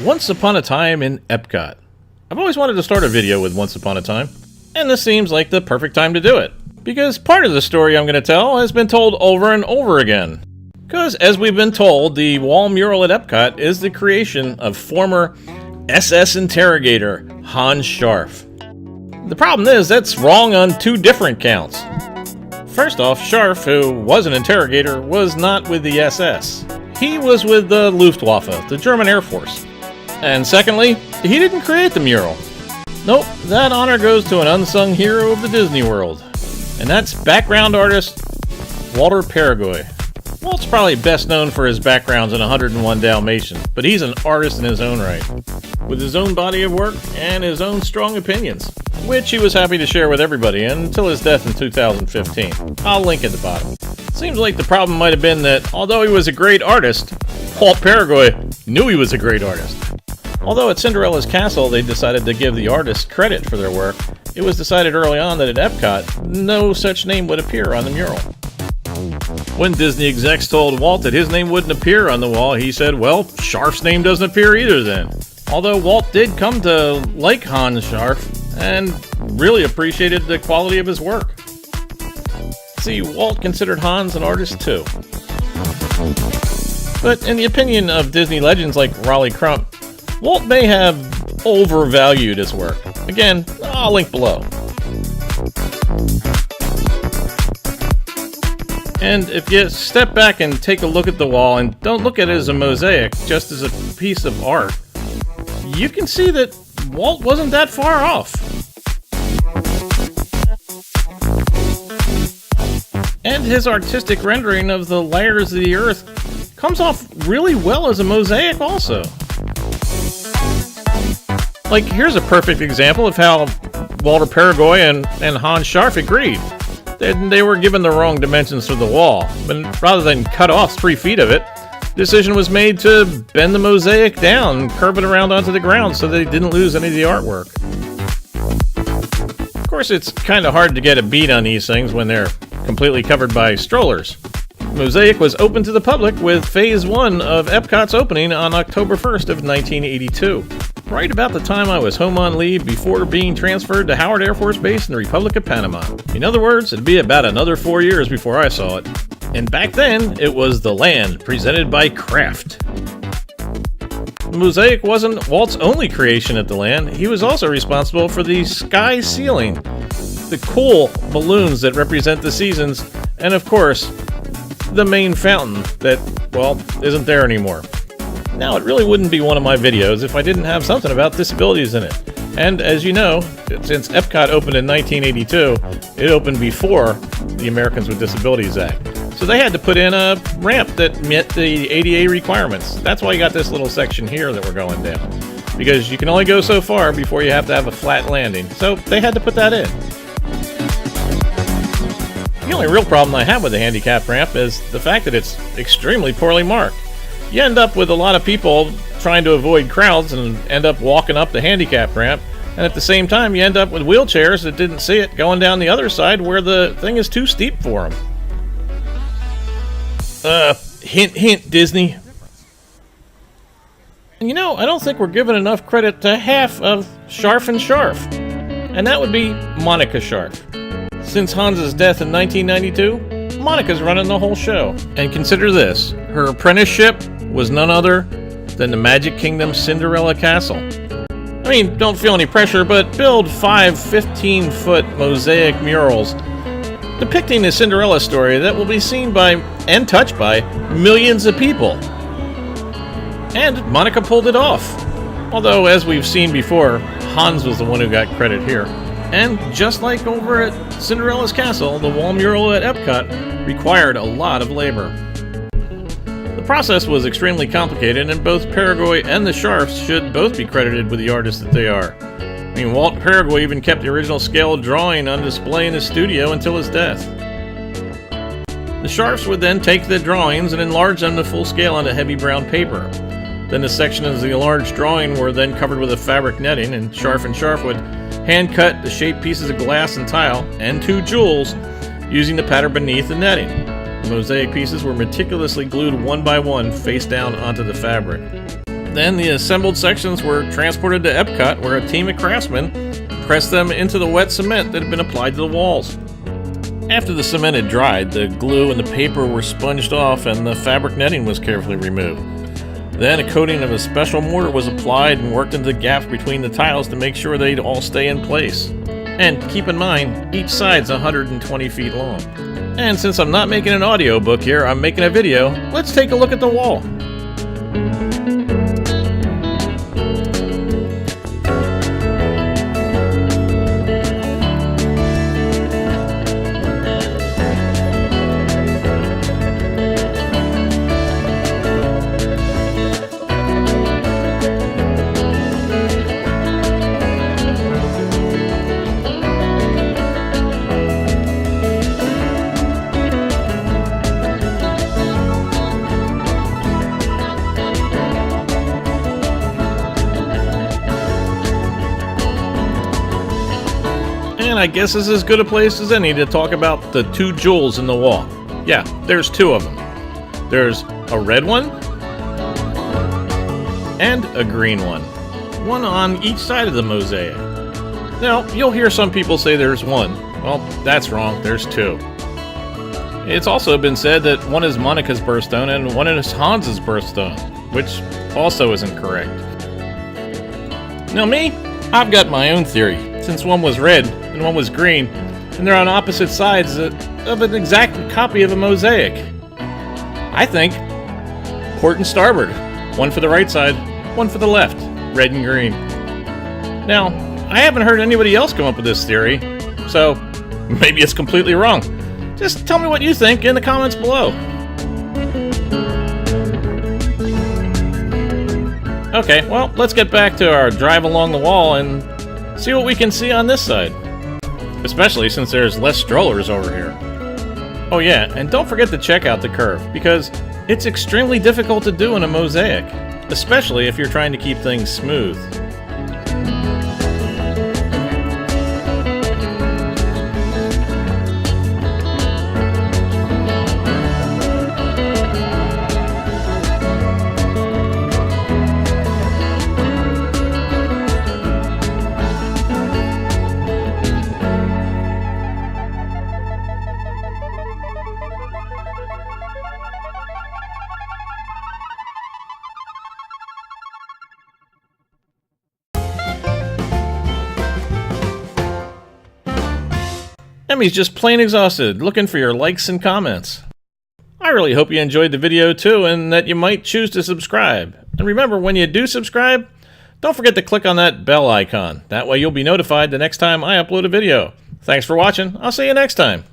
Once Upon a Time in EPCOT. I've always wanted to start a video with Once Upon a Time, and this seems like the perfect time to do it. Because part of the story I'm going to tell has been told over and over again. Because, as we've been told, the wall mural at EPCOT is the creation of former SS interrogator Hans Scharf. The problem is that's wrong on two different counts. First off, Scharf, who was an interrogator, was not with the SS. He was with the Luftwaffe, the German Air Force. And secondly, he didn't create the mural. Nope, that honor goes to an unsung hero of the Disney world. And that's background artist Walter Peregoy. Walt's probably best known for his backgrounds in 101 Dalmatians, but he's an artist in his own right, with his own body of work and his own strong opinions, which he was happy to share with everybody until his death in 2015. I'll link at the bottom. Seems like the problem might have been that although he was a great artist, Walt Peregoy knew he was a great artist. Although at Cinderella's castle they decided to give the artist credit for their work, it was decided early on that at EPCOT, no such name would appear on the mural. When Disney execs told Walt that his name wouldn't appear on the wall, he said, well, Scharf's name doesn't appear either then. Although Walt did come to like Hans Scharf and really appreciated the quality of his work. See, Walt considered Hans an artist too. But in the opinion of Disney legends like ROLY CRUMP, Walt may have overvalued his work. Again, I'll link below. And if you step back and take a look at the wall and don't look at it as a mosaic, just as a piece of art, you can see that Walt wasn't that far off. And his artistic rendering of the layers of the earth comes off really well as a mosaic also. Like, here's a perfect example of how Walter Peregoy and Hans Scharf agreed. They were given the wrong dimensions for the wall, but rather than cut off 3 feet of it, the decision was made to bend the mosaic down and curve it around onto the ground so they didn't lose any of the artwork. Of course, it's kind of hard to get a beat on these things when they're completely covered by strollers. Mosaic was open to the public with Phase 1 of EPCOT's opening on October 1st of 1982. Right about the time I was home on leave before being transferred to Howard Air Force Base in the Republic of Panama. In other words, it'd be about another 4 years before I saw it. And back then, it was The Land, presented by Kraft. The mosaic wasn't Walt's only creation at The Land. He was also responsible for the sky ceiling, the cool balloons that represent the seasons, and of course, the main fountain that, well, isn't there anymore. Now, it really wouldn't be one of my videos if I didn't have something about disabilities in it. And as you know, since EPCOT opened in 1982, it opened before the Americans with Disabilities Act. So they had to put in a ramp that met the ADA requirements. That's why you got this little section here that we're going down. Because you can only go so far before you have to have a flat landing. So they had to put that in. The only real problem I have with the handicap ramp is the fact that it's extremely poorly marked. You end up with a lot of people trying to avoid crowds and end up walking up the handicap ramp, and at the same time you end up with wheelchairs that didn't see it going down the other side where the thing is too steep for them. Hint hint, Disney. And you know, I don't think we're giving enough credit to half of Scharf and Scharf, and that would be Monica Scharf. Since Hans's death in 1992, Monica's running the whole show. And consider this, her apprenticeship was none other than the Magic Kingdom Cinderella castle. I mean, don't feel any pressure, but build 5 15-foot mosaic murals depicting the Cinderella story that will be seen by and touched by millions of people. And Monica pulled it off. Although, as we've seen before, Hans was the one who got credit here. And just like over at Cinderella's castle, the wall mural at EPCOT required a lot of labor. The process was extremely complicated, and both Peregoy and the Scharfs should both be credited with the artists that they are. I mean, Walt Peregoy even kept the original scale drawing on display in his studio until his death. The Scharfs would then take the drawings and enlarge them to full scale onto heavy brown paper. Then the sections of the enlarged drawing were then covered with a fabric netting, and Scharf would hand-cut the shaped pieces of glass and tile, and 2 jewels, using the pattern beneath the netting. The mosaic pieces were meticulously glued one by one face down onto the fabric. Then the assembled sections were transported to EPCOT, where a team of craftsmen pressed them into the wet cement that had been applied to the walls. After the cement had dried, the glue and the paper were sponged off and the fabric netting was carefully removed. Then a coating of a special mortar was applied and worked into the gaps between the tiles to make sure they'd all stay in place. And keep in mind, each side's 120 feet long. And since I'm not making an audio book here, I'm making a video, let's take a look at the wall. And I guess this is as good a place as any to talk about the two jewels in the wall. Yeah, there's two of them. There's a red one and a green one. One on each side of the mosaic. Now, you'll hear some people say there's one. Well, that's wrong. There's two. It's also been said that one is Monica's birthstone and one is Hans's birthstone, which also isn't correct. Now me, I've got my own theory, since one was red and one was green, and they're on opposite sides of an exact copy of a mosaic. I think port and starboard, one for the right side, one for the left, red and green. Now, I haven't heard anybody else come up with this theory, so maybe it's completely wrong. Just tell me what you think in the comments below. Okay, well, let's get back to our drive along the wall and see what we can see on this side. Especially since there's less strollers over here. Oh yeah, and don't forget to check out the curve, because it's extremely difficult to do in a mosaic, especially if you're trying to keep things smooth. Emmy's just plain exhausted, looking for your likes and comments. I really hope you enjoyed the video too, and that you might choose to subscribe. And remember, when you do subscribe, don't forget to click on that bell icon. That way you'll be notified the next time I upload a video. Thanks for watching. I'll see you next time.